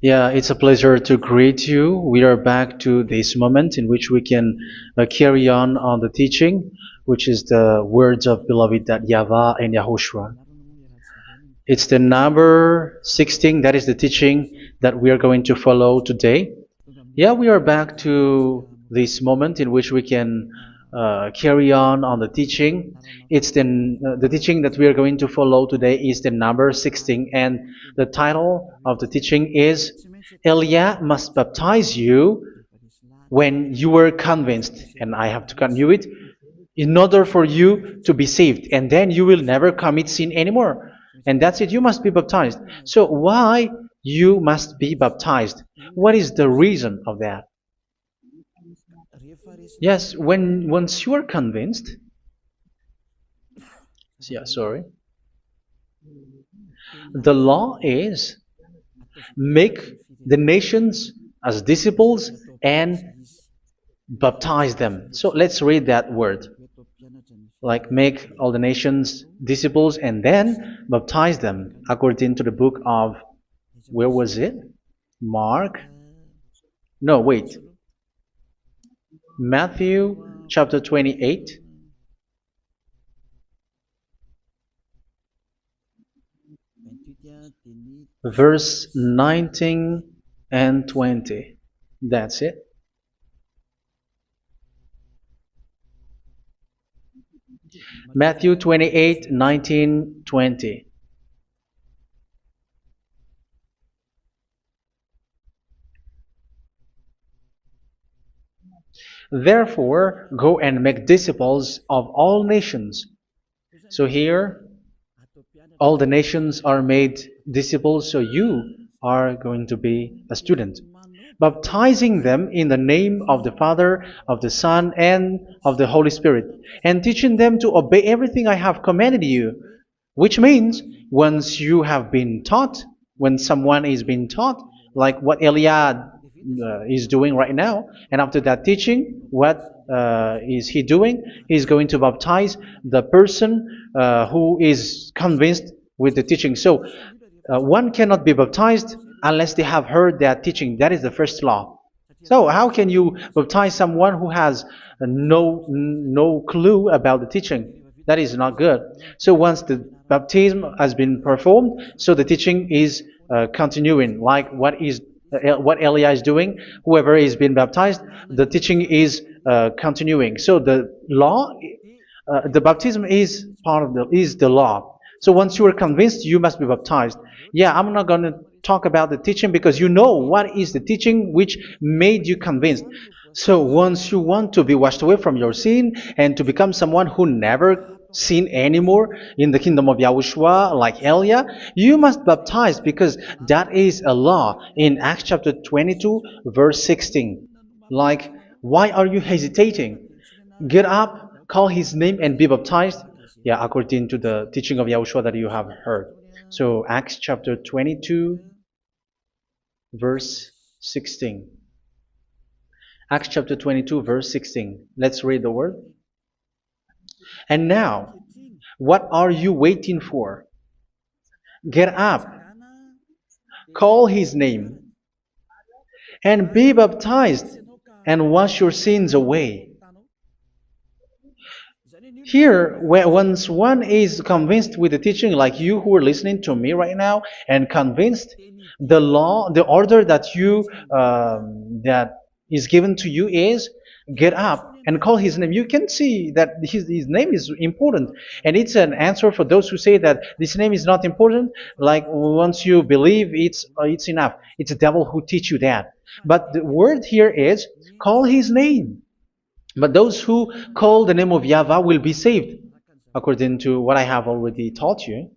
Yeah, it's a pleasure to greet you. We are back to this moment in which we can carry on the teaching, which is the words of beloved that YAHVAH and YAHOSHUA. It's the number 16, that is the teaching that we are going to follow today. Yeah, we are back to this moment in which we can carry on the teaching. It's the teaching that we are going to follow today is the number 16, and the title of the teaching is Elia must baptize you when you were convinced, and I have to continue it, in order for you to be saved, and then you will never commit sin anymore. And that's it, you must be baptized. So why you must be baptized? What is the reason of that? Yes, when once you are convinced, yeah, sorry, the law is make the nations as disciples and baptize them. So let's read that word. Like make all the nations disciples and then baptize them according to the book of, where was it? Mark? No, wait. Matthew chapter 28. Verse 19 and 20. That's it. Matthew 28, 19, 20. Therefore, go and make disciples of all nations. So here, all the nations are made disciples, so you are going to be a student. Baptizing them in the name of the Father, of the Son, and of the Holy Spirit, and teaching them to obey everything I have commanded you. Which means, once you have been taught, when someone is being taught, like what Eliad is doing right now, and after that teaching, what is he doing? He's going to baptize the person who is convinced with the teaching. So one cannot be baptized unless they have heard that teaching. That is the first law. So how can you baptize someone who has no clue about the teaching? That is not good. So once the baptism has been performed, so the teaching is continuing. Like what Elia is doing, whoever is being baptized, the teaching is continuing. So the law, the baptism is part of the law. So once you are convinced, you must be baptized. Yeah, I'm not going to talk about the teaching because you know what is the teaching which made you convinced. So once you want to be washed away from your sin and to become someone who never sin anymore in the kingdom of YAHOSHUA like Elia, you must baptize because that is a law in Acts chapter 22 verse 16. Like, why are you hesitating? Get up, call his name and be baptized. Yeah, according to the teaching of YAHOSHUA that you have heard. So Acts chapter 22 verse 16. Acts chapter 22 verse 16. Let's read the word. And now, what are you waiting for? Get up, call his name, and be baptized, and wash your sins away. Here, once one is convinced with the teaching, like you who are listening to me right now, and convinced, the law, the order that that is given to you is get up and call his name. You can see that his name is important, and it's an answer for those who say that this name is not important. Like once you believe, it's enough. It's the devil who teach you that. But the word here is call his name. But those who call the name of YAHVAH will be saved, according to what I have already taught you.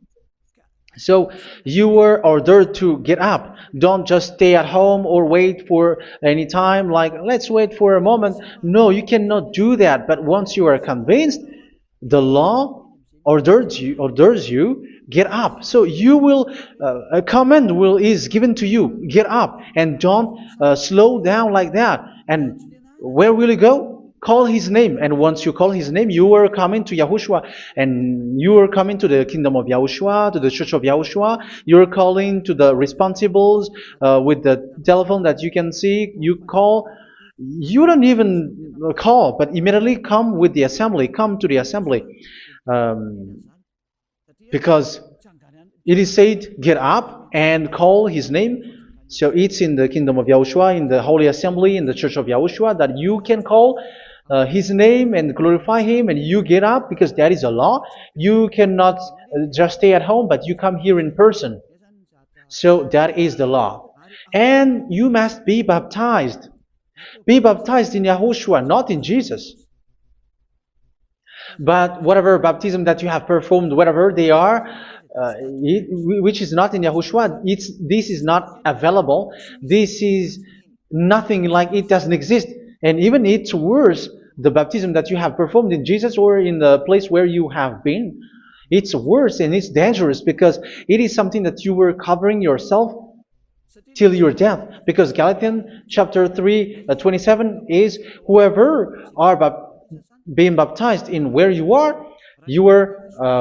So you were ordered to get up. Don't just stay at home or wait for any time, like let's wait for a moment. No, you cannot do that. But once you are convinced, the law orders you get up. So you will a command is given to you, get up, and don't slow down like that. And where will you go? call his name. And once you call his name, you are coming to Yahushua. And you are coming to the kingdom of Yahushua, to the church of Yahushua. You are calling to the responsibles with the telephone that you can see. You call. You don't even call, but immediately come with the assembly. Come to the assembly. Um, because it is said, get up and call his name. So it's in the kingdom of Yahushua, in the holy assembly, in the church of Yahushua, that you can call his name and glorify him, and you get up, because that is a law. You cannot just stay at home, but you come here in person. So that is the law. And you must be baptized. Be baptized in Yahushua, not in Jesus. But whatever baptism that you have performed, whatever they are, which is not in Yahushua, this is not available. This is nothing, like it doesn't exist. And even it's worse, the baptism that you have performed in Jesus or in the place where you have been. It's worse and it's dangerous, because it is something that you were covering yourself till your death. Because Galatians chapter 3, 27 is, whoever are being baptized in where you are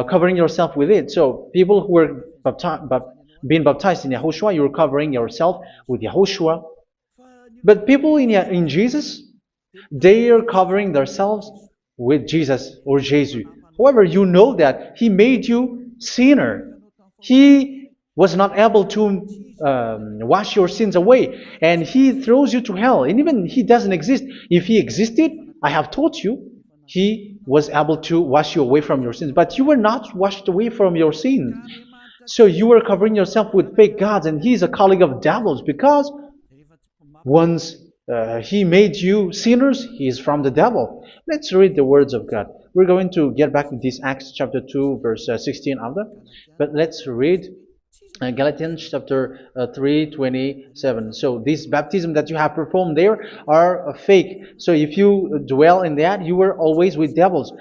covering yourself with it. So people who were being baptized in Yahushua, you're covering yourself with Yahushua. But people in Jesus, they are covering themselves with Jesus or Jesus. However, you know that He made you sinner. He was not able to wash your sins away, and He throws you to hell. And even He doesn't exist. If He existed, I have taught you, He was able to wash you away from your sins. But you were not washed away from your sins. So you were covering yourself with fake gods, and He is a colleague of devils, because once He made you sinners, He is from the devil. Let's read the words of God. We're going to get back to this Acts chapter 2, verse 16 after. But let's read Galatians chapter 3, 27. So this baptism that you have performed there are fake. So if you dwell in that, you were always with devils.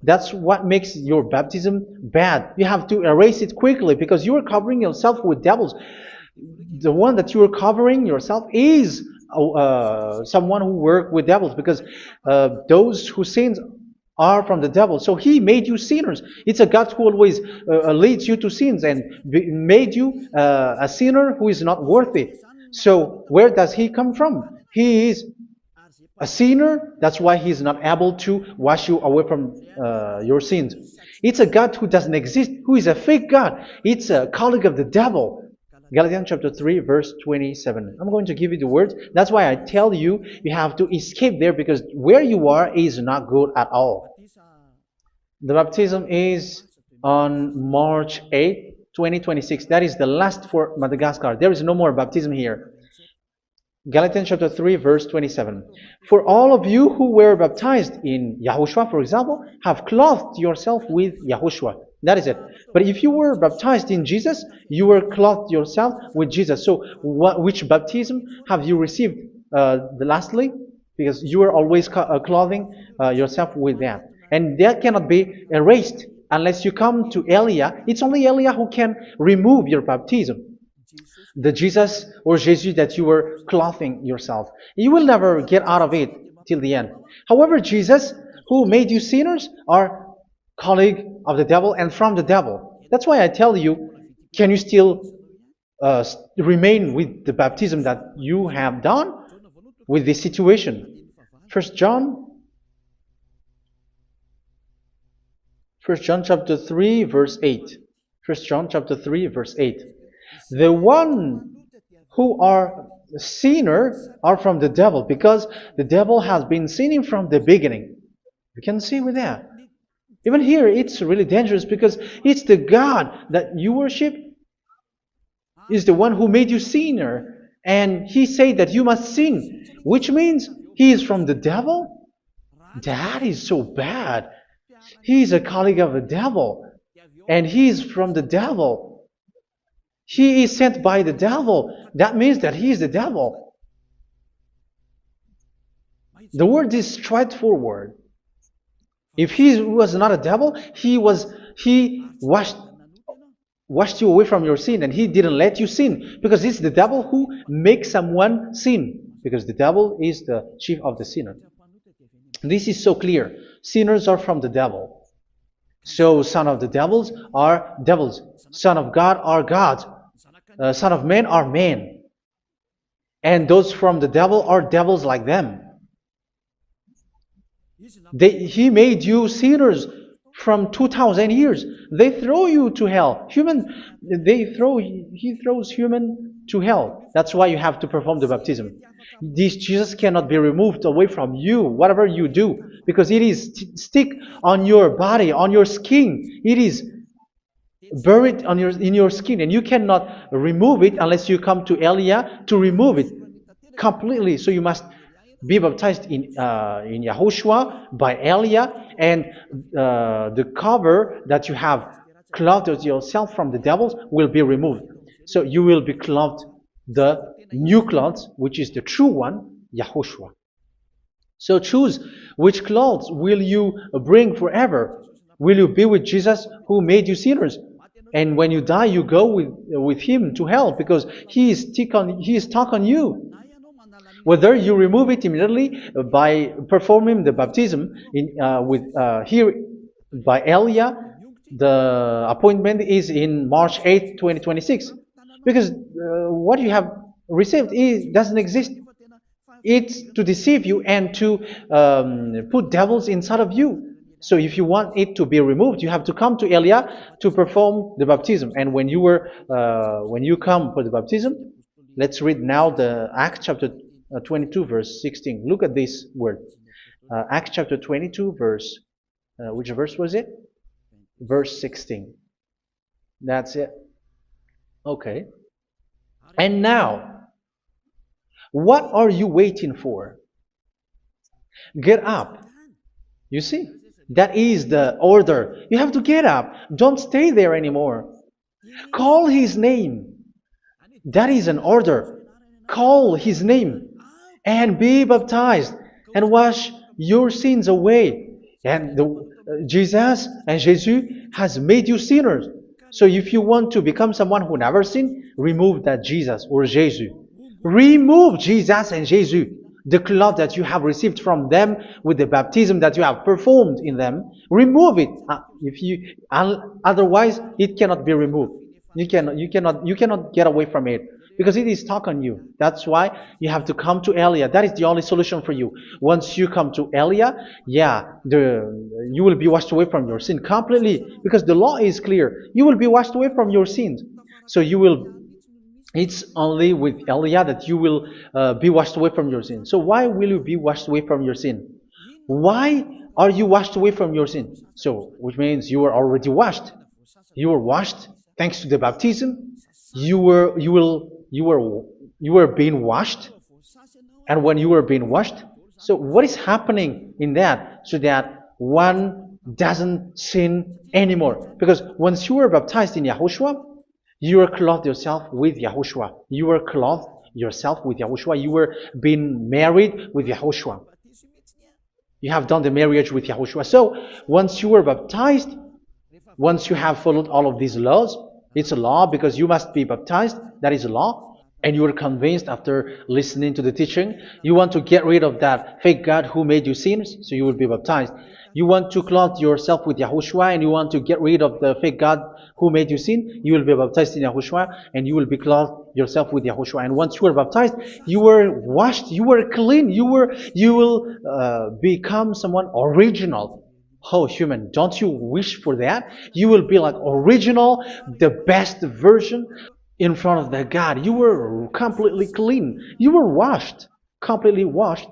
That's what makes your baptism bad. You have to erase it quickly, because you are covering yourself with devils. The one that you are covering yourself is someone who worked with devils, because those who sins are from the devil. So He made you sinners. It's a God who always leads you to sins, and made you a sinner who is not worthy. So where does He come from? He is a sinner. That's why He is not able to wash you away from your sins. It's a God who doesn't exist, who is a fake God. It's a colleague of the devil. Galatians chapter 3, verse 27. I'm going to give you the words. That's why I tell you, you have to escape there, because where you are is not good at all. The baptism is on March 8, 2026. That is the last for Madagascar. There is no more baptism here. Galatians chapter 3, verse 27. For all of you who were baptized in Yahushua, for example, have clothed yourself with Yahushua. That is it. But if you were baptized in Jesus, you were clothed yourself with Jesus. So which baptism have you received lastly? Because you are always clothing yourself with that. And that cannot be erased unless you come to Eliah. It's only Eliah who can remove your baptism. The Jesus or Jesus that you were clothing yourself. You will never get out of it till the end. However, Jesus, who made you sinners, are colleague of the devil and from the devil. That's why I tell you, can you still remain with the baptism that you have done with this situation? First John chapter 3, verse 8. First John chapter 3, verse 8. The one who are sinner are from the devil, because the devil has been sinning from the beginning. You can see with that. Even here, it's really dangerous, because it's the God that you worship is the one who made you sinner, and He said that you must sin, which means He is from the devil. That is so bad. He is a colleague of the devil, and He is from the devil. He is sent by the devil. That means that He is the devil. The word is straightforward. If He was not a devil, He washed you away from your sin, and He didn't let you sin, because it's the devil who makes someone sin, because the devil is the chief of the sinner. This is so clear. Sinners are from the devil. So son of the devils are devils. Son of God are gods. Son of men are men. And those from the devil are devils like them. He made you sinners from 2,000 years. They throw you to hell. He throws human to hell. That's why you have to perform the baptism. This Jesus cannot be removed away from you, whatever you do, because it is stick on your body, on your skin. It is buried in your skin, and you cannot remove it unless you come to Elia to remove it completely. So you must be baptized in YAHOSHUA by Elia, and the cover that you have clothed yourself from the devils will be removed. So you will be clothed the new clothes, which is the true one, YAHOSHUA. So choose which clothes will you bring forever. Will you be with Jesus who made you sinners? And when you die, you go with him to hell because he is stuck on you. Whether you remove it immediately by performing the baptism here by Elia, the appointment is in March 8th, 2026. Because what you have received doesn't exist. It's to deceive you and to put devils inside of you. So if you want it to be removed, you have to come to Elia to perform the baptism. And when you come for the baptism, let's read now the Acts chapter 22 verse 16. Look at this word. Acts chapter 22 verse, which verse was it? Verse 16. That's it. Okay. And now, what are you waiting for? Get up. You see, that is the order. You have to get up. Don't stay there anymore. Call his name. That is an order. Call his name and be baptized and wash your sins away. And Jesus has made you sinners. So if you want to become someone who never sinned, remove that Jesus or Jesus. Remove Jesus and Jesus, the cloth that you have received from them with the baptism that you have performed in them. Remove it. Otherwise, it cannot be removed. You cannot get away from it because it is stuck on you. That's why you have to come to Elia. That is the only solution for you. Once you come to Elia, you will be washed away from your sin completely because the law is clear. You will be washed away from your sins. So it's only with Elia that you will be washed away from your sin. So why will you be washed away from your sin? Why are you washed away from your sin? So, which means you were already washed. You were washed thanks to the baptism. You were being washed, and when you were being washed, so what is happening in that? So that one doesn't sin anymore. Because once you were baptized in YAHOSHUA, you were clothed yourself with YAHOSHUA. You were clothed yourself with YAHOSHUA. You were being married with YAHOSHUA. You have done the marriage with YAHOSHUA. So once you were baptized, once you have followed all of these laws, it's a law because you must be baptized. That is a law. And you are convinced after listening to the teaching, you want to get rid of that fake God who made you sinners, so you will be baptized. You want to clothe yourself with YAHOSHUA and you want to get rid of the fake God who made you sin, you will be baptized in YAHOSHUA and you will be clothed yourself with YAHOSHUA. And once you are baptized, you were washed, you were clean, you will become someone original. Oh, human, don't you wish for that? You will be like original, the best version in front of the God. You were completely clean. You were washed, completely washed.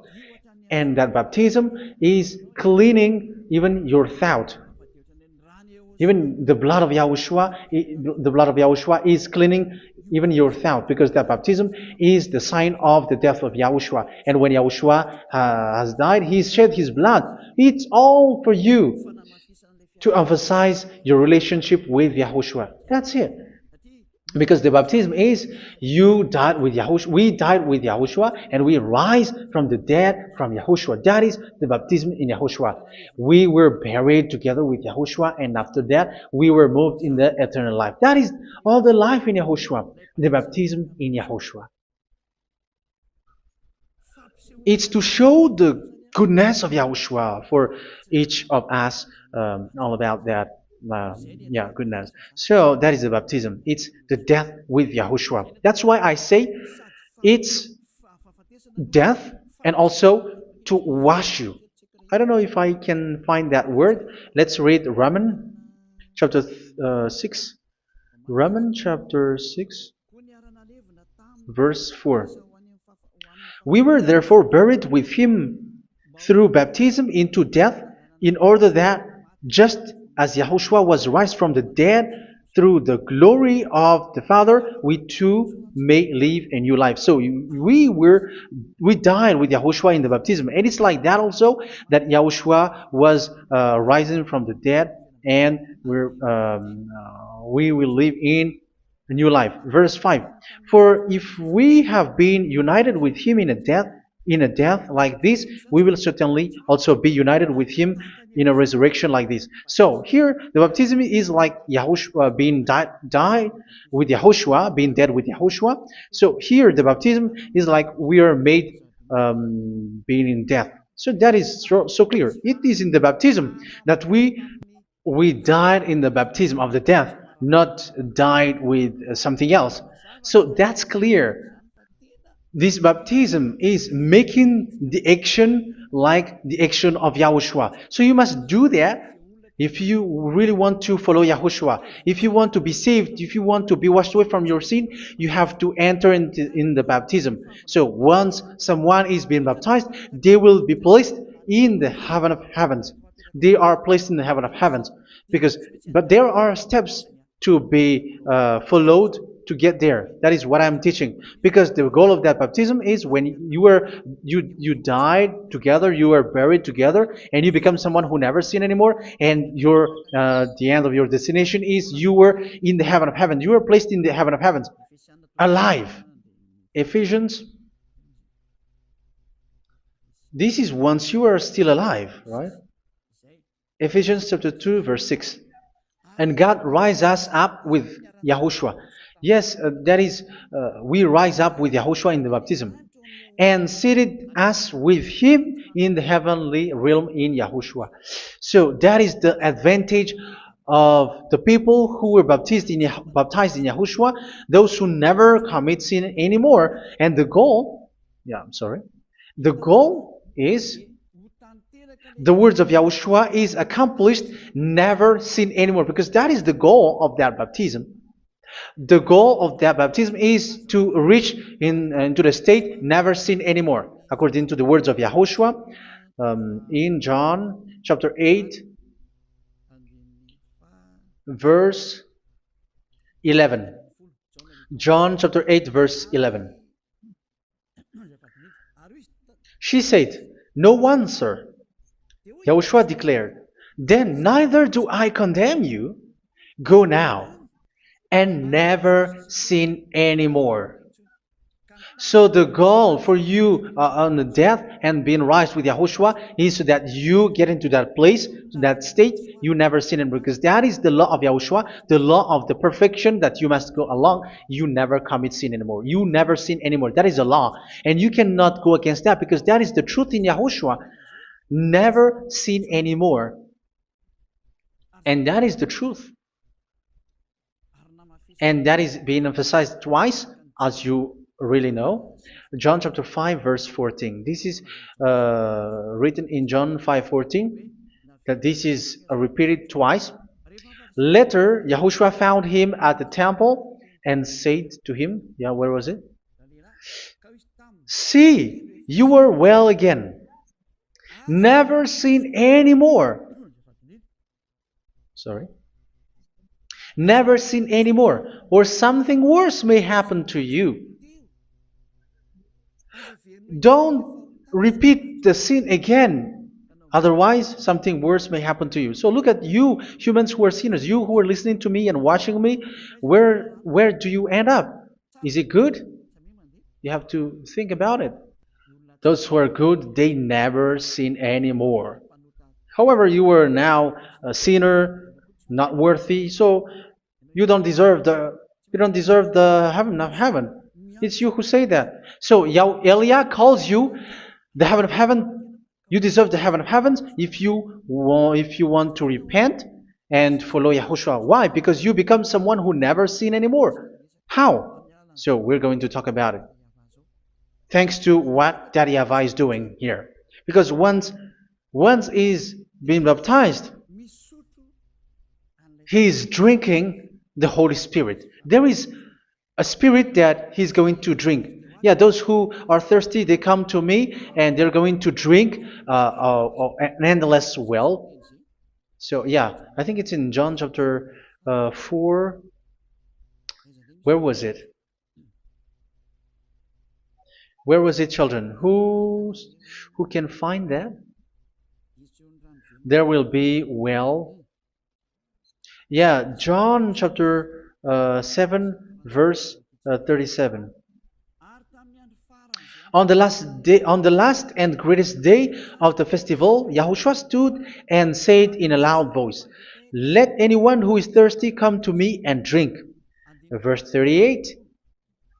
And that baptism is cleaning even your thought. Even the blood of YAHOSHUA is cleaning even your thought, because that baptism is the sign of the death of YAHOSHUA. And when YAHOSHUA has died, he shed his blood. It's all for you to emphasize your relationship with YAHOSHUA. That's it. Because the baptism is you died with YAHOSHUA, we died with YAHOSHUA, and we rise from the dead from YAHOSHUA. That is the baptism in YAHOSHUA. We were buried together with YAHOSHUA, and after that we were moved in the eternal life. That is all the life in YAHOSHUA, the baptism in YAHOSHUA. It's to show the goodness of Yahushua for each of us, all about that. Uh, yeah, goodness. So that is the baptism. It's the death with Yahushua. That's why I say it's death and also to wash you. I don't know if I can find that word. Let's read Romans chapter 6. Romans chapter 6, verse 4. We were therefore buried with him through baptism into death, in order that, just as Yahushua was raised from the dead through the glory of the Father, we too may live a new life. So we died with Yahushua in the baptism, and it's like that also that Yahushua was rising from the dead, and we will live in a new life. Verse 5. For if we have been united with him in a death like this, we will certainly also be united with him in a resurrection like this. So here the baptism is like Yahushua being died with Yahushua, being dead with Yahushua. So here the baptism is like we are made being in death. So that is so clear. It is in the baptism that we died in the baptism of the death, not died with something else. So that's clear. This baptism is making the action like the action of Yahushua. So you must do that if you really want to follow Yahushua. If you want to be saved, if you want to be washed away from your sin, you have to enter in the baptism. So once someone is being baptized, they will be placed in the heaven of heavens. They are placed in the heaven of heavens but there are steps to be followed to get there. That is what I'm teaching. Because the goal of that baptism is when you died together, you were buried together, and you become someone who never sin anymore. And the end of your destination is you were in the heaven of heaven. You were placed in the heaven of heavens, alive. Ephesians. This is once you are still alive, right? Ephesians chapter 2, verse 6. And God rise us up with Yahushua. Yes, that is, we rise up with Yahushua in the baptism. And seated us with him in the heavenly realm in Yahushua. So that is the advantage of the people who were baptized in Yahushua, those who never commit sin anymore. And the goal, the goal is the words of Yahushua is accomplished, never sin anymore, because that is the goal of that baptism. The goal of that baptism is to reach into the state never sin anymore, according to the words of Yahushua in John chapter 8, verse 11. John chapter 8, verse 11. She said, "No one, sir." Yahushua declared, "Then neither do I condemn you. Go now and never sin anymore." So the goal for you on the death and being raised with Yahushua is so that you get into that place, to that state, you never sin anymore. Because that is the law of Yahushua, the law of the perfection that you must go along. You never commit sin anymore. You never sin anymore. That is a law. And you cannot go against that because that is the truth in Yahushua. Never sin anymore. And that is the truth. And that is being emphasized twice, as you really know. John chapter 5, verse 14. This is written in John 5:14, that this is repeated twice. Later, Yahushua found him at the temple and said to him, where was it? "See, you are well again. Never sin anymore." Never sin anymore, or something worse may happen to you. Don't repeat the sin again. Otherwise, something worse may happen to you. So look at you, humans who are sinners, you who are listening to me and watching me. Where do you end up? Is it good? You have to think about it. Those who are good, they never sin anymore. However, you are now a sinner, not worthy, so you don't deserve the heaven of heaven. It's you who say that. So Eliah calls you the heaven of heaven. You deserve the heaven of heavens if you want to repent and follow Yahushua. Why? Because you become someone who never sin anymore. How? So we're going to talk about it. Thanks to what Daddy YAHVAH is doing here. Because once he's been baptized, he is drinking the Holy Spirit. There is a spirit that he's going to drink. Yeah, those who are thirsty, they come to me and they're going to drink an endless well. So yeah, I think it's in John chapter 4. Where was it? Where was it, children? Who can find that? There will be well. Yeah, John chapter 7, verse 37. On the last and greatest day of the festival, Yahushua stood and said in a loud voice, "Let anyone who is thirsty come to me and drink." Verse 38.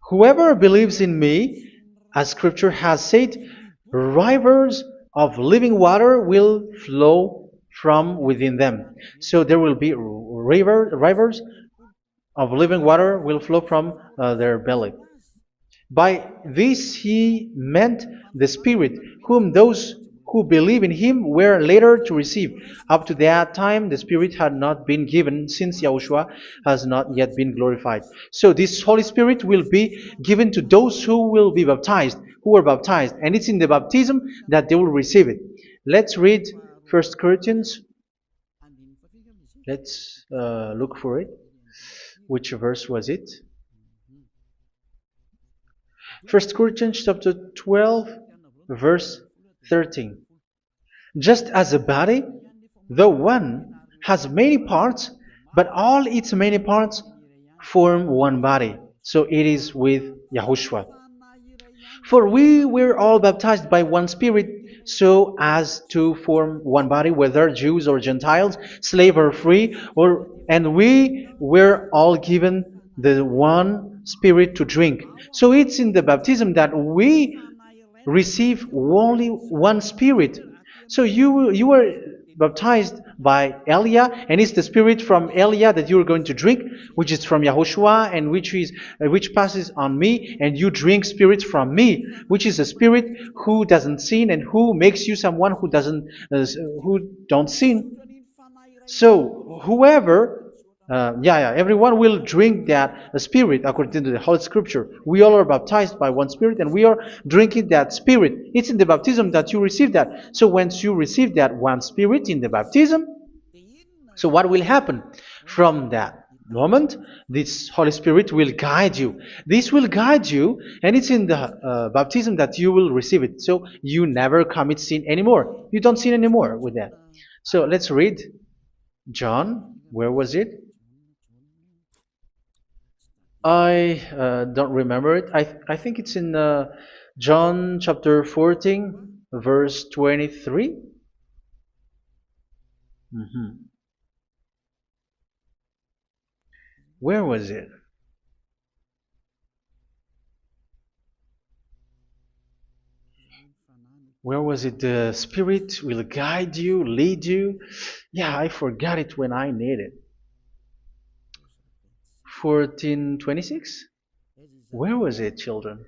Whoever believes in me, as scripture has said, rivers of living water will flow from within them. So there will be rivers of living water will flow from their belly. By this he meant the Spirit, whom those who believe in him were later to receive. Up to that time, the Spirit had not been given, since Yahushua has not yet been glorified. So this Holy Spirit will be given to those who will be baptized, who are baptized. And it's in the baptism that they will receive it. Let's read 1 Corinthians. Let's look for it. Which verse was it? 1 Corinthians chapter 12, verse 13. Just as a body, though one, has many parts, but all its many parts form one body. So it is with Yahushua. For we were all baptized by one Spirit, so as to form one body, whether Jews or Gentiles, slave or free, and we were all given the one Spirit to drink. So it's in the baptism that we receive only one Spirit. So you were baptized by Elia, and it's the Spirit from Elia that you are going to drink, which is from Yahushua, and which passes on me, and you drink Spirit from me, which is a Spirit who doesn't sin and who makes you someone who don't sin. So whoever everyone will drink that Spirit according to the Holy Scripture. We all are baptized by one Spirit, and we are drinking that Spirit. It's in the baptism that you receive that. So once you receive that one Spirit in the baptism, so what will happen? From that moment, this Holy Spirit will guide you. This will guide you, and it's in the baptism that you will receive it. So you never commit sin anymore. You don't sin anymore with that. So let's read John. Where was it? I don't remember it. I think it's in John chapter 14, verse 23. Where was it? Where was it? The Spirit will guide you, lead you. Yeah, I forgot it when I need it. 14:26? Where was it, children?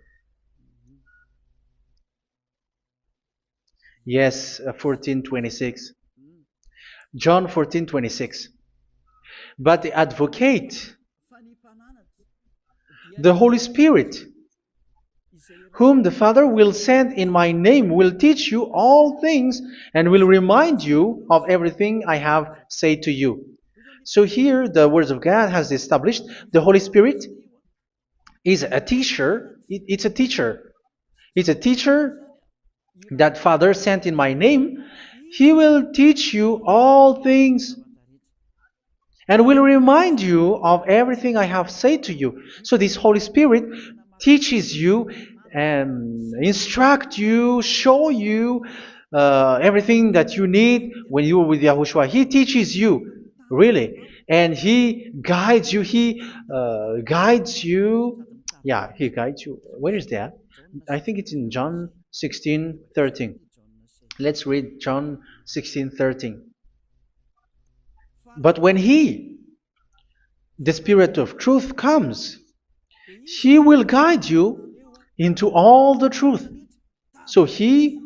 Yes, 14:26. John 14:26. But the advocate, the Holy Spirit, whom the Father will send in my name, will teach you all things and will remind you of everything I have said to you. So here the words of God has established the Holy Spirit is a teacher. It's a teacher. It's a teacher that Father sent in my name. He will teach you all things and will remind you of everything I have said to you. So this Holy Spirit teaches you and instruct you, show you everything that you need when you are with Yahushua. He teaches you, really. And He guides you. He guides you. Yeah, He guides you. Where is that? I think it's in John 16:13. Let's read John 16:13. But when He, the Spirit of truth, comes, He will guide you into all the truth. So He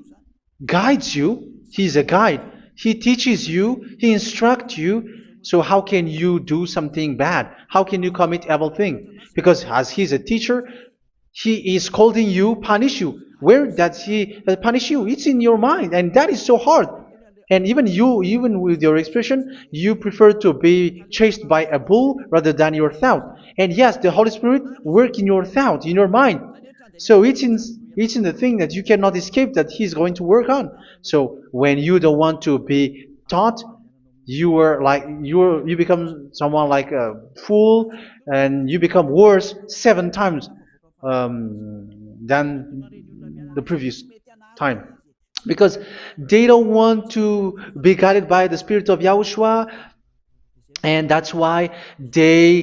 guides you. He's a guide. He teaches you. He instructs you. So how can you do something bad? How can you commit evil thing? Because as He's a teacher, He is scolding you, punish you. Where does He punish you? It's in your mind, and that is so hard. And even you, even with your expression, you prefer to be chased by a bull rather than your thought. And yes, the Holy Spirit work in your thought, in your mind. So it's in the thing that you cannot escape that He's going to work on. So when you don't want to be taught, you become someone like a fool, and you become worse 7 times than the previous time, because they don't want to be guided by the Spirit of Yahushua, and that's why they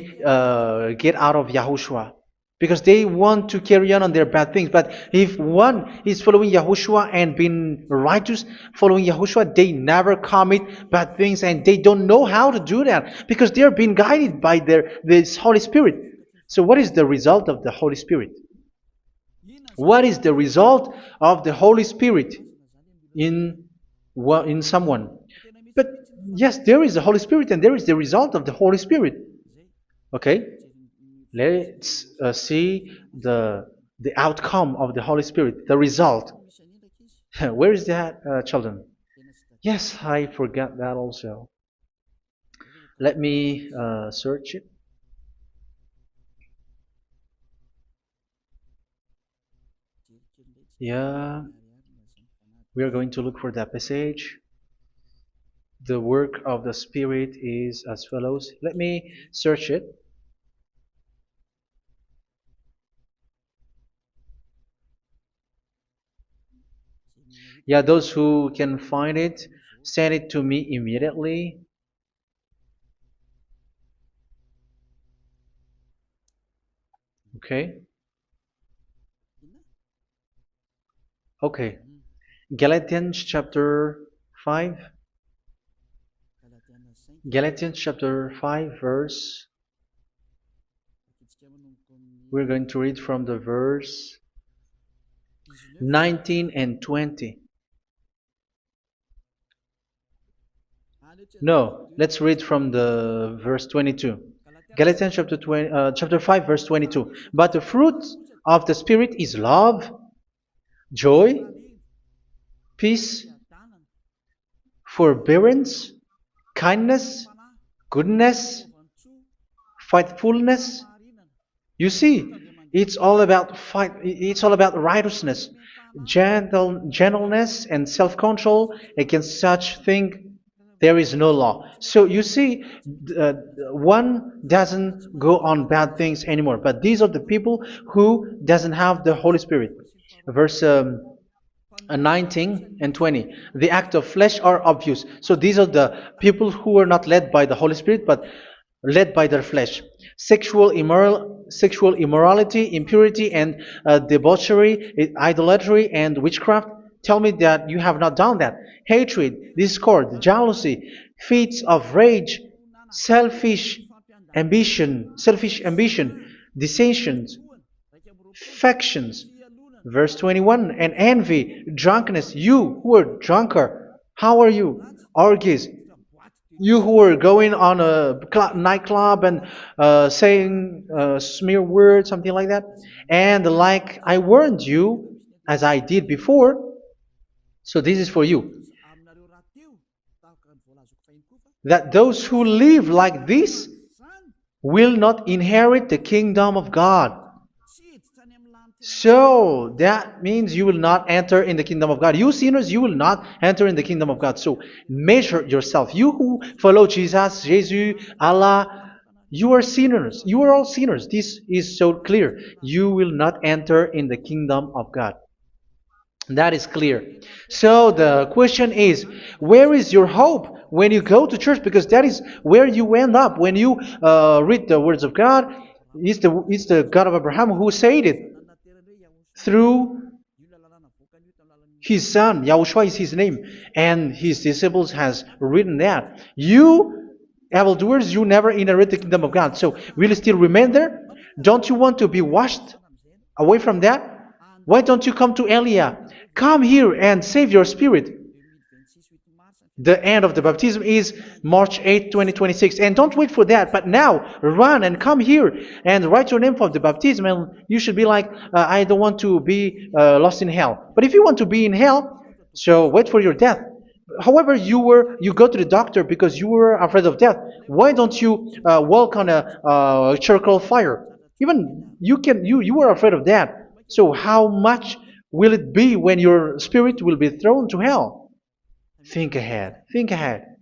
get out of Yahushua, because they want to carry on their bad things. But if one is following Yahushua and being righteous, following Yahushua, they never commit bad things, and they don't know how to do that because they are being guided by this Holy Spirit. So what is the result of the Holy Spirit? What is the result of the Holy Spirit in in someone? But yes, there is the Holy Spirit, and there is the result of the Holy Spirit. Okay, let's see the outcome of the Holy Spirit, the result. Where is that, children? Yes, I forgot that also. Let me search it. Yeah, we are going to look for that passage. The work of the Spirit is as follows. Let me search it. Yeah, those who can find it, send it to me immediately. Okay. Okay. Galatians chapter 5. Galatians chapter 5 verse. We're going to read from the verse 19 and 20. No, let's read from the verse 22. Galatians chapter 5 verse 22. But the fruit of the Spirit is love, joy, peace, forbearance, kindness, goodness, faithfulness. You see, it's all about fight. It's all about righteousness, gentleness, and self-control. Against such thing, there is no law. So you see, uh, one doesn't go on bad things anymore. But these are the people who doesn't have the Holy Spirit. Verse 19 and 20. The act of flesh are obvious. So these are the people who are not led by the Holy Spirit, but led by their flesh. Sexual immorality, impurity, and debauchery, idolatry, and witchcraft. Tell me that you have not done that. Hatred, discord, jealousy, fits of rage, selfish ambition, dissensions, factions. Verse 21, and envy, drunkenness. You who are drunkard, how are you? Orgies. You who are going on a nightclub and saying smear words, something like that. And like I warned you, as I did before, so this is for you, that those who live like this will not inherit the kingdom of God. So that means you will not enter in the kingdom of God. You sinners, you will not enter in the kingdom of God. So measure yourself. You who follow Jesus, Allah, you are sinners. You are all sinners. This is so clear. You will not enter in the kingdom of God. That is clear. So the question is, where is your hope when you go to church? Because that is where you end up when you read the words of God. It's the God of Abraham who said it through His son, Yahushua is his name, and his disciples has written that. You evildoers, you never inherit the kingdom of God. So will you still remain there? Don't you want to be washed away from that? Why don't you come to Elia? Come here and save your spirit. The end of the baptism is March 8th, 2026. And don't wait for that, but now run and come here and write your name for the baptism. And you should be like, I don't want to be lost in hell. But if you want to be in hell, so wait for your death. However, you go to the doctor because you were afraid of death. Why don't you walk on a charcoal fire? Even you were afraid of that. So how much will it be when your spirit will be thrown to hell? Think ahead. Think ahead.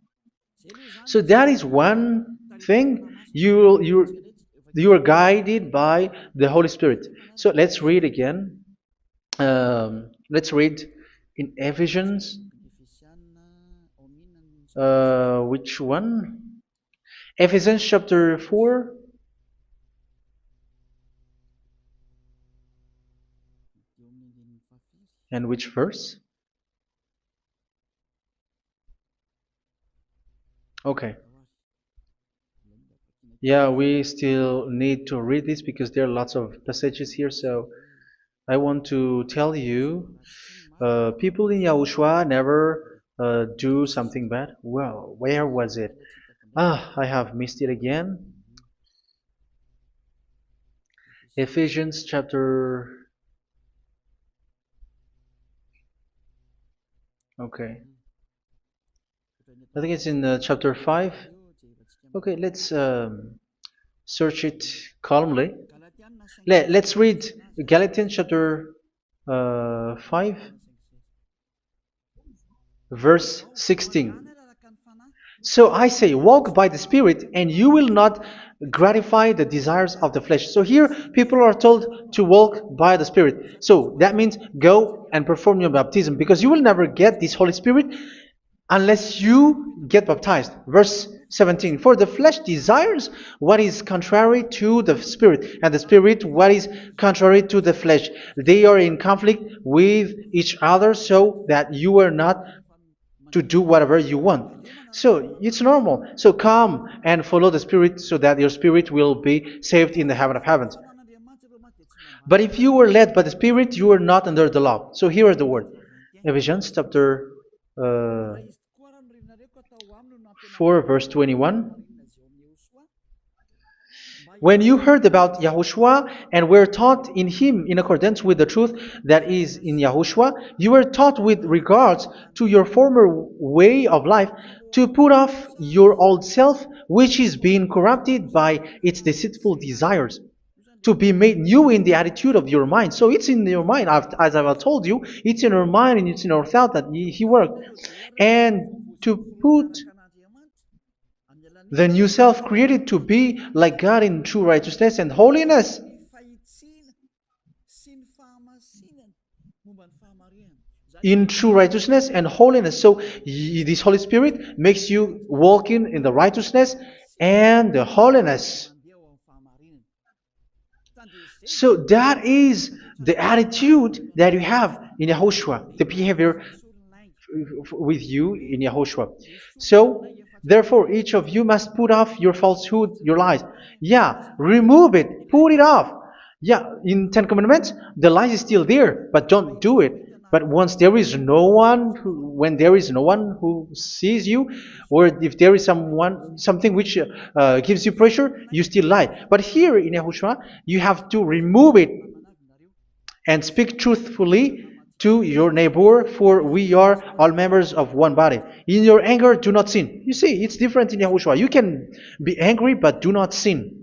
So that is one thing. You are guided by the Holy Spirit. So let's read again. Let's read in Ephesians. Which one? Ephesians chapter 4. And which verse? Okay. Yeah, we still need to read this because there are lots of passages here. So I want to tell you, people in Yahushua never do something bad. Well, where was it? I have missed it again. Ephesians chapter. Okay. I think it's in chapter 5. Okay, let's search it calmly. Let's read Galatians chapter 5, verse 16. So I say, walk by the Spirit, and you will not gratify the desires of the flesh. So here, people are told to walk by the Spirit. So that means go and perform your baptism, because you will never get this Holy Spirit unless you get baptized. Verse 17. For the flesh desires what is contrary to the Spirit, and the Spirit what is contrary to the flesh. They are in conflict with each other, so that you are not to do whatever you want. So it's normal. So come and follow the Spirit so that your spirit will be saved in the heaven of heavens. But if you were led by the Spirit, you are not under the law. So here are the word. Ephesians chapter 4 verse 21. When you heard about Yahushua and were taught in him in accordance with the truth that is in Yahushua, you were taught with regards to your former way of life to put off your old self, which is being corrupted by its deceitful desires, to be made new in the attitude of your mind. So it's in your mind, as I've told you, it's in our mind and it's in our thought that he worked. And to put the new self created to be like God in true righteousness and holiness. In true righteousness and holiness. So this Holy Spirit makes you walk in the righteousness and the holiness. So that is the attitude that you have in Yahushua, the behavior with you in Yahushua. So therefore, each of you must put off your falsehood, your lies. Yeah, remove it, put it off. Yeah, in Ten Commandments, the lies is still there, but don't do it. But once there is no one, when there is no one who sees you, or if there is something which gives you pressure, you still lie. But here in Yahushua, you have to remove it and speak truthfully to your neighbor, for we are all members of one body. In your anger, do not sin. You see, it's different in Yahushua. You can be angry, but do not sin.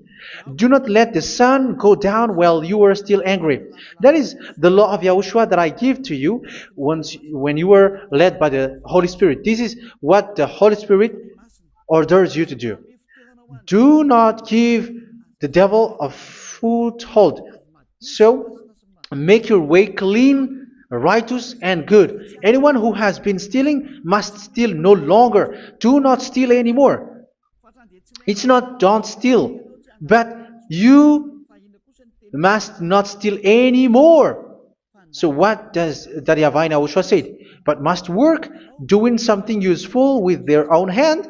Do not let the sun go down while you are still angry. That is the law of Yahushua that I give to you when you are led by the Holy Spirit. This is what the Holy Spirit orders you to do. Do not give the devil a foothold. So, make your way clean, righteous, and good. Anyone who has been stealing must steal no longer. Do not steal anymore. It's not don't steal, but you must not steal anymore. So what does the YAHVAH in YAHOSHUA say? But must work doing something useful with their own hand,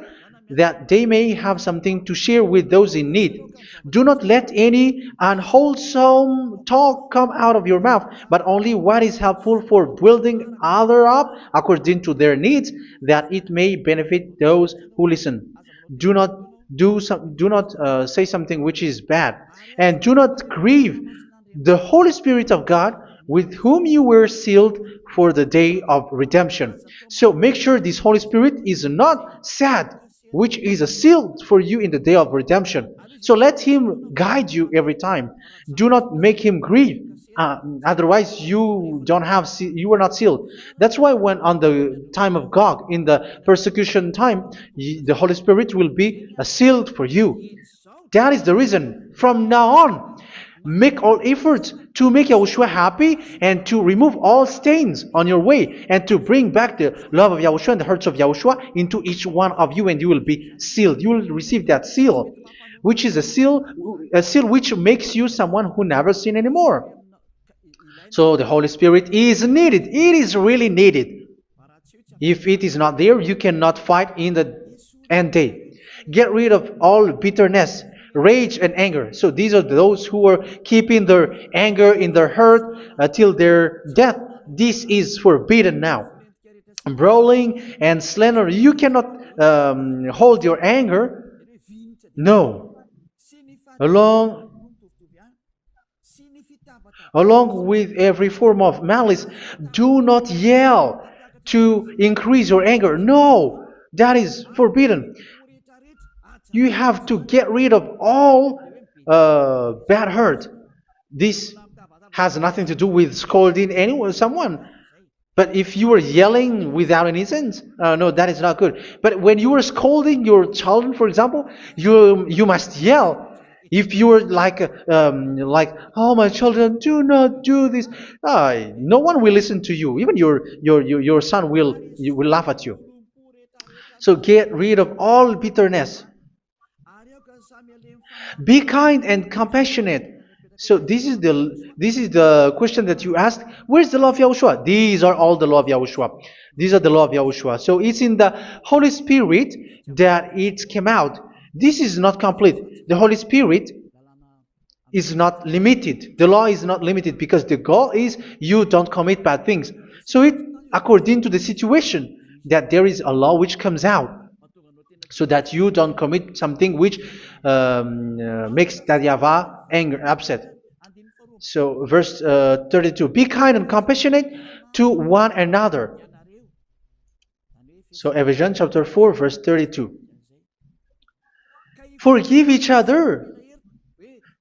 that they may have something to share with those in need. Do not let any unwholesome talk come out of your mouth, but only what is helpful for building other up according to their needs, that it may benefit those who listen. Do not do not say something which is bad, and do not grieve the Holy Spirit of God, with whom you were sealed for the day of redemption. So make sure this Holy Spirit is not sad, which is a seal for you in the day of redemption. So let Him guide you every time. Do not make Him grieve. Otherwise, you are not sealed. That's why when on the time of God, in the persecution time, the Holy Spirit will be a sealed for you. That is the reason. From now on, make all efforts to make Yahushua happy and to remove all stains on your way and to bring back the love of Yahushua and the hearts of Yahushua into each one of you, and you will be sealed. You will receive that seal, which is a seal which makes you someone who never sin anymore. So the Holy Spirit is needed. It is really needed. If it is not there, you cannot fight in the end day. Get rid of all bitterness, rage, and anger. So these are those who are keeping their anger in their heart until their death. This is forbidden now. Brawling and slander. You cannot hold your anger. No. Along Along with every form of malice, do not yell to increase your anger. No, that is forbidden. You have to get rid of all bad hurt. This has nothing to do with scolding anyone, someone. But if you are yelling without any sense, no, that is not good. But when you are scolding your children, for example, you must yell. If you are like, oh my children, do not do this, no one will listen to you. Even your son will laugh at you. So get rid of all bitterness. Be kind and compassionate. So this is the question that you asked. Where's the law of Yahushua? These are all the law of Yahushua. These are the law of Yahushua. So it's in the Holy Spirit that it came out. This is not complete. The Holy Spirit is not limited. The law is not limited because the goal is you don't commit bad things. So it according to the situation that there is a law which comes out, so that you don't commit something which makes that YAHVAH angry, upset. So verse 32, be kind and compassionate to one another. So Ephesians chapter 4 verse 32. Forgive each other.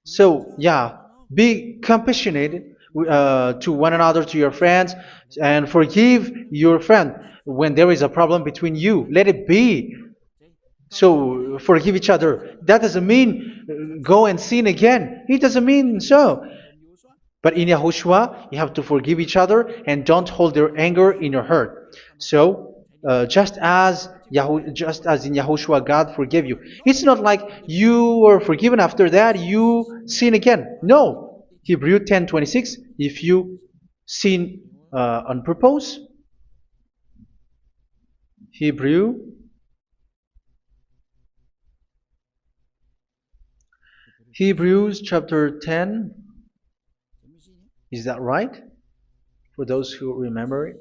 So yeah, be compassionate to one another, to your friends, and forgive your friend when there is a problem between you. Let it be. So forgive each other. That doesn't mean go and sin again. It doesn't mean so. But in Yahushua, you have to forgive each other and don't hold their anger in your heart. So just as in Yahushua, God forgave you. It's not like you were forgiven after that you sin again. No. Hebrew 10:26. If you sin on purpose, Hebrews chapter 10. Is that right? For those who remember it?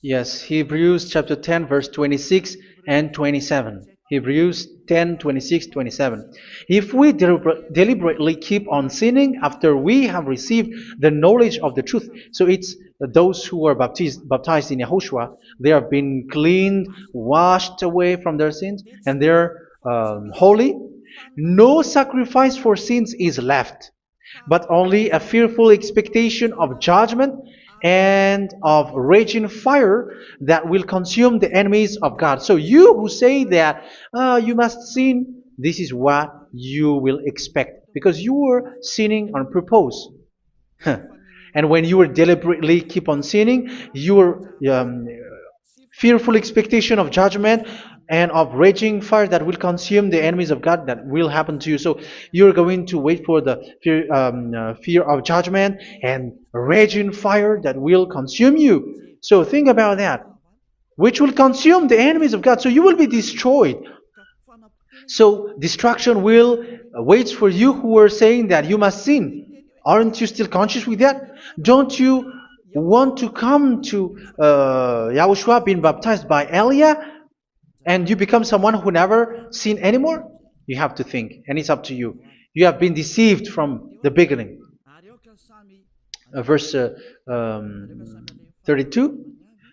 Yes, Hebrews chapter 10 verse 26 and 27. Hebrews 10, 26, 27. If we deliberately keep on sinning after we have received the knowledge of the truth, so it's those who are baptized in Yahushua, they have been cleaned, washed away from their sins, and they're holy. No sacrifice for sins is left, but only a fearful expectation of judgment and of raging fire that will consume the enemies of God. So you who say that you must sin, this is what you will expect, because you were sinning on purpose. And when you were deliberately keep on sinning, your fearful expectation of judgment and of raging fire that will consume the enemies of God that will happen to you. So you're going to wait for the fear of judgment and raging fire that will consume you. So think about that, which will consume the enemies of God. So you will be destroyed. So destruction will wait for you who are saying that you must sin. Aren't you still conscious with that? Don't you want to come to Yahushua being baptized by Elia and you become someone who never sin anymore? You have to think, and it's up to you. You have been deceived from the beginning. Verse 32.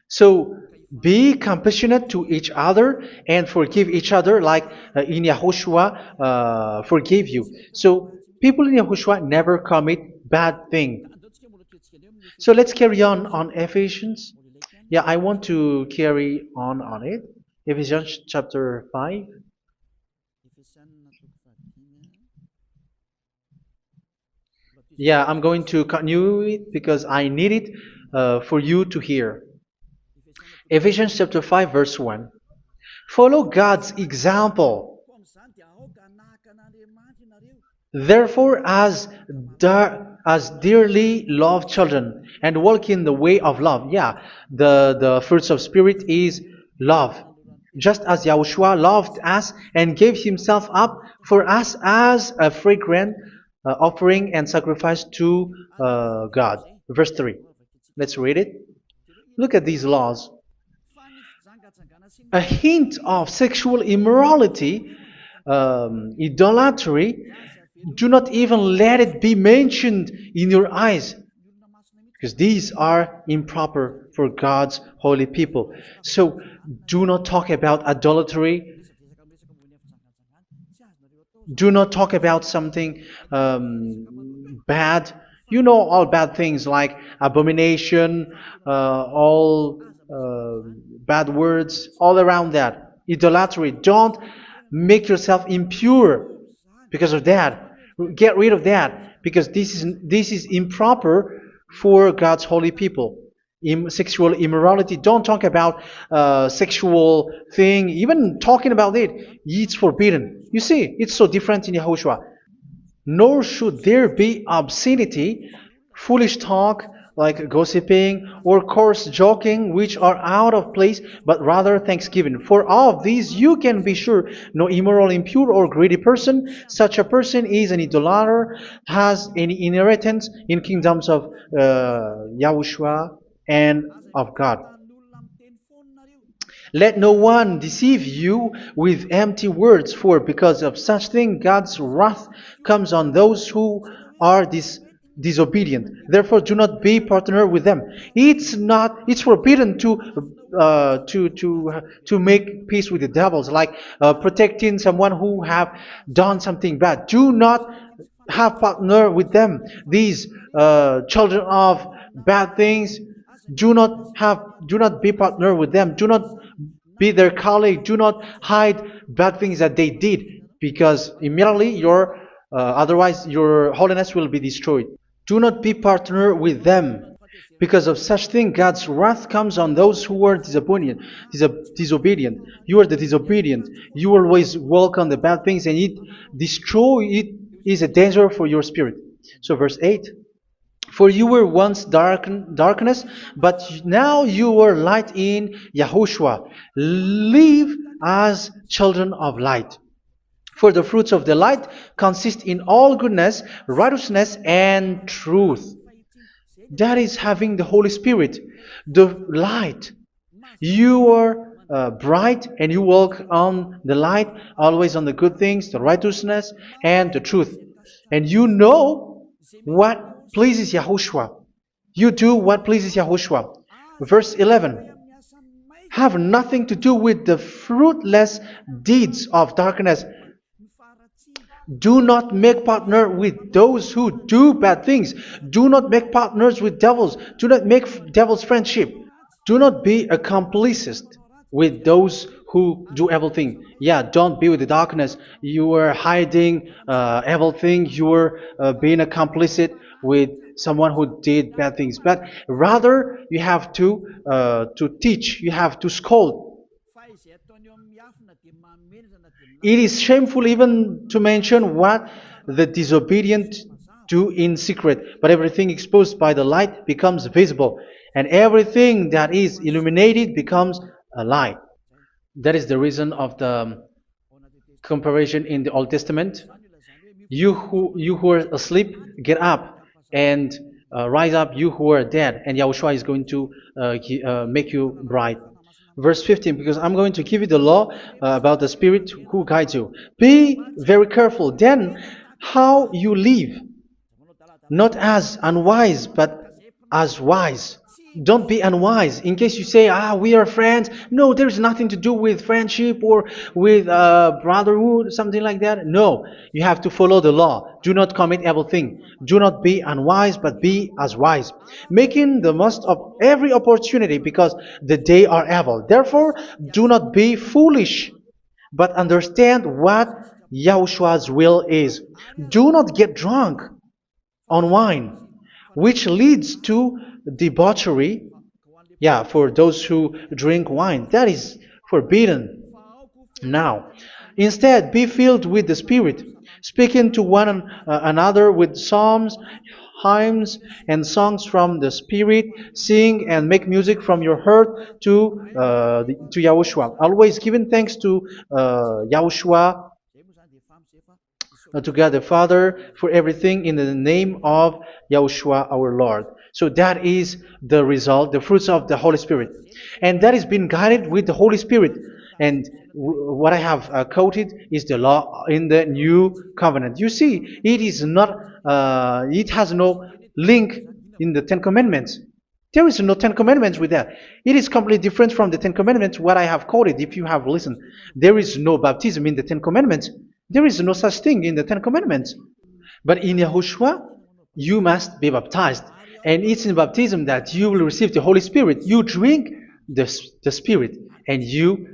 So be compassionate to each other and forgive each other like in Yahushua forgave you. So people in Yahushua never commit bad thing. So let's carry on Ephesians. Yeah, I want to carry on it. Ephesians chapter 5. Yeah, I'm going to continue it because I need it for you to hear. Ephesians chapter 5 verse 1. Follow God's example. Therefore, as dearly loved children, and walk in the way of love. Yeah, the fruits of spirit is love. Just as Yahushua loved us and gave himself up for us as a fragrant offering and sacrifice to God. Verse 3. Let's read it. Look at these laws. A hint of sexual immorality, idolatry, do not even let it be mentioned in your eyes, because these are improper for God's holy people. So do not talk about idolatry. Do not talk about something bad. You know all bad things like abomination, all bad words, all around that. Idolatry. Don't make yourself impure because of that. Get rid of that because this is improper for God's holy people. Sexual immorality. Don't talk about sexual thing. Even talking about it, it's forbidden. You see, it's so different in Yahushua. Nor should there be obscenity, foolish talk like gossiping or coarse joking, which are out of place, but rather thanksgiving. For of these you can be sure: no immoral, impure, or greedy person, such a person is an idolater, has any inheritance in kingdoms of Yahushua and of God. Let no one deceive you with empty words, for because of such thing God's wrath comes on those who are disobedient. Therefore, do not be partner with them. It's forbidden to make peace with the devils, like protecting someone who have done something bad. Do not have partner with them. These children of bad things, do not be partner with them. Do not be their colleague. Do not hide bad things that they did, because immediately otherwise your holiness will be destroyed. Do not be partner with them. Because of such thing, God's wrath comes on those who are disobedient. You are the disobedient. You always walk on the bad things, and it is a danger for your spirit. So verse 8. For you were once darkness, but now you are light in Yahushua. Live as children of light. For the fruits of the light consist in all goodness, righteousness, and truth. That is having the Holy Spirit, the light. You are bright and you walk on the light, always on the good things, the righteousness, and the truth. And you know what pleases Yahushua. You do what pleases Yahushua. Verse 11. Have nothing to do with the fruitless deeds of darkness. Do not make partner with those who do bad things. Do not make partners with devils. Do not make devils friendship. Do not be a complicit with those who do evil thing. Yeah, don't be with the darkness. You are hiding evil thing. You are being a complicit with someone who did bad things. But rather, you have to teach. You have to scold. It is shameful even to mention what the disobedient do in secret, but everything exposed by the light becomes visible, and everything that is illuminated becomes a light. That is the reason of the comparison in the Old Testament. You who are asleep, get up and rise up, you who are dead, and Yahushua is going to make you bright. Verse 15, because I'm going to give you the law about the Spirit who guides you. Be very careful then how you live, not as unwise, but as wise. Don't be unwise. In case you say, we are friends. No, there's nothing to do with friendship or with brotherhood, something like that. No, you have to follow the law. Do not commit evil thing. Do not be unwise, but be as wise, making the most of every opportunity, because the day are evil. Therefore, do not be foolish, but understand what Yahushua's will is. Do not get drunk on wine, which leads to debauchery. Yeah, for those who drink wine, that is forbidden now. Instead, be filled with the Spirit, speaking to one another with psalms, hymns, and songs from the Spirit. Sing and make music from your heart to Yahushua. Always giving thanks to Yahushua, to God the Father, for everything in the name of Yahushua our Lord. So that is the result, the fruits of the Holy Spirit. And that is being guided with the Holy Spirit. And what I have quoted is the law in the new covenant. You see, it is not, it has no link in the Ten Commandments. There is no Ten Commandments with that. It is completely different from the Ten Commandments, what I have quoted, if you have listened. There is no baptism in the Ten Commandments. There is no such thing in the Ten Commandments. But in Yahushua, you must be baptized. And it's in baptism that you will receive the Holy Spirit. You drink the Spirit, and you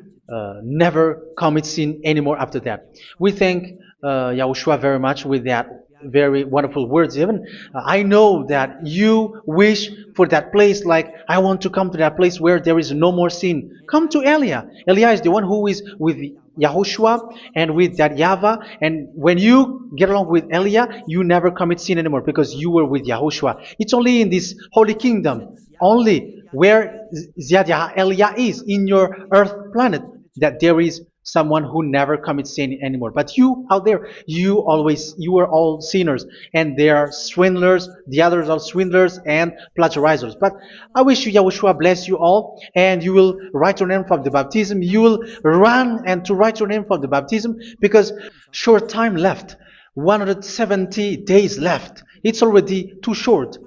never commit sin anymore after that. We thank Yahushua very much with that very wonderful words. Even I know that you wish for that place, like I want to come to that place where there is no more sin. Come to Elia. Elia is the one who is with Yahushua and with that YAHVAH. And when you get along with Elia, you never commit sin anymore because you were with Yahushua. It's only in this holy kingdom, only where Ziad Elia is, in your earth planet, that there is someone who never commits sin anymore. But you out there, you are all sinners, and they are swindlers. The others are swindlers and plagiarizers. But I wish you, Yahushua, bless you all, and you will write your name for the baptism. You will run and to write your name for the baptism, because short time left, 170 days left. It's already too short.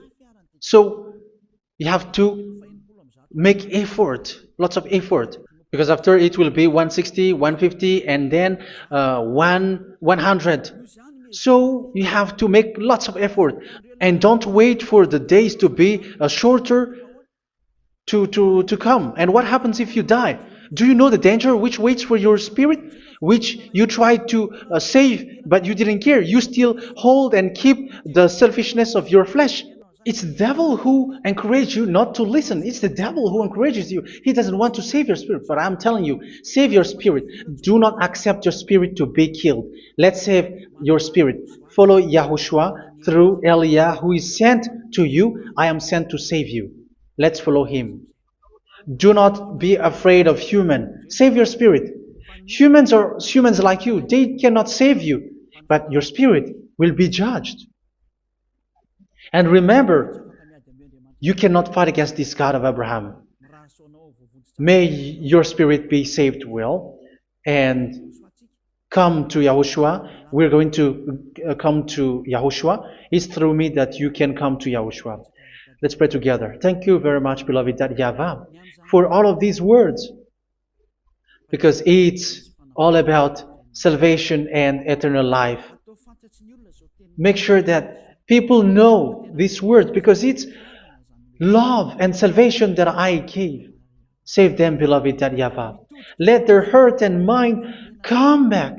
So you have to make effort, lots of effort, because after it will be 160, 150, and then 100. So you have to make lots of effort, and don't wait for the days to be shorter to come. And what happens if you die? Do you know the danger which waits for your spirit, which you tried to save, but you didn't care? You still hold and keep the selfishness of your flesh. It's the devil who encourages you not to listen. It's the devil who encourages you. He doesn't want to save your spirit. But I'm telling you, save your spirit. Do not accept your spirit to be killed. Let's save your spirit. Follow Yahushua through Elia, who is sent to you. I am sent to save you. Let's follow him. Do not be afraid of human. Save your spirit. Humans are humans like you. They cannot save you. But your spirit will be judged. And remember, you cannot fight against this God of Abraham. May your spirit be saved well and come to Yahushua. We're going to come to Yahushua. It's through me that you can come to Yahushua. Let's pray together. Thank you very much, beloved YAHVAH, for all of these words, because it's all about salvation and eternal life. Make sure that people know these words, because it's love and salvation that I gave. Save them, beloved YAHVAH. Let their heart and mind come back,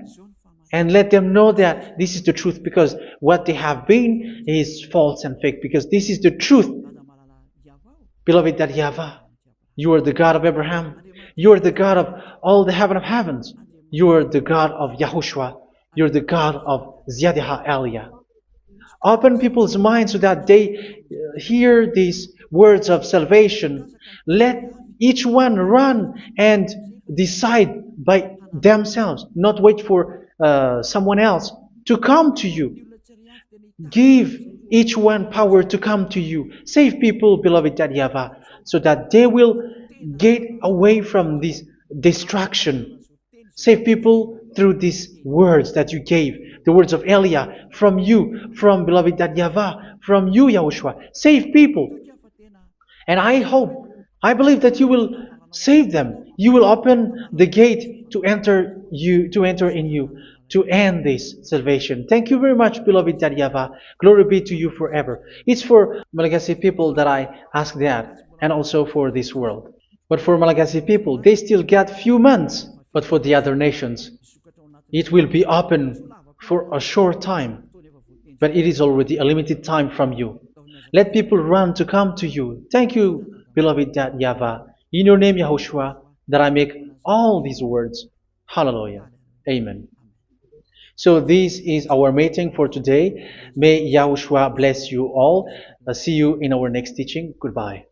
and let them know that this is the truth, because what they have been is false and fake, because this is the truth. Beloved YAHVAH, you are the God of Abraham. You are the God of all the heaven of heavens. You're the God of Yahushua. You're the God of Ziyadha Aliyah. Open people's minds so that they hear these words of salvation. Let each one run and decide by themselves, not wait for someone else to come to you. Give each one power to come to you. Save people, beloved YAHVAH, so that they will get away from this distraction. Save people through these words that you gave, the words of Elia, from you, from beloved YAHVAH, from you, Yahushua. Save people. And I hope, I believe that you will save them. You will open the gate to enter in you, to end this salvation. Thank you very much, beloved YAHVAH. Glory be to you forever. It's for Malagasy people that I ask that, and also for this world. But for Malagasy people, they still got few months. But for the other nations, it will be open for a short time. But it is already a limited time from you. Let people run to come to you. Thank you, beloved YAHVAH. In your name, Yahushua, that I make all these words. Hallelujah. Amen. So this is our meeting for today. May Yahushua bless you all. See you in our next teaching. Goodbye.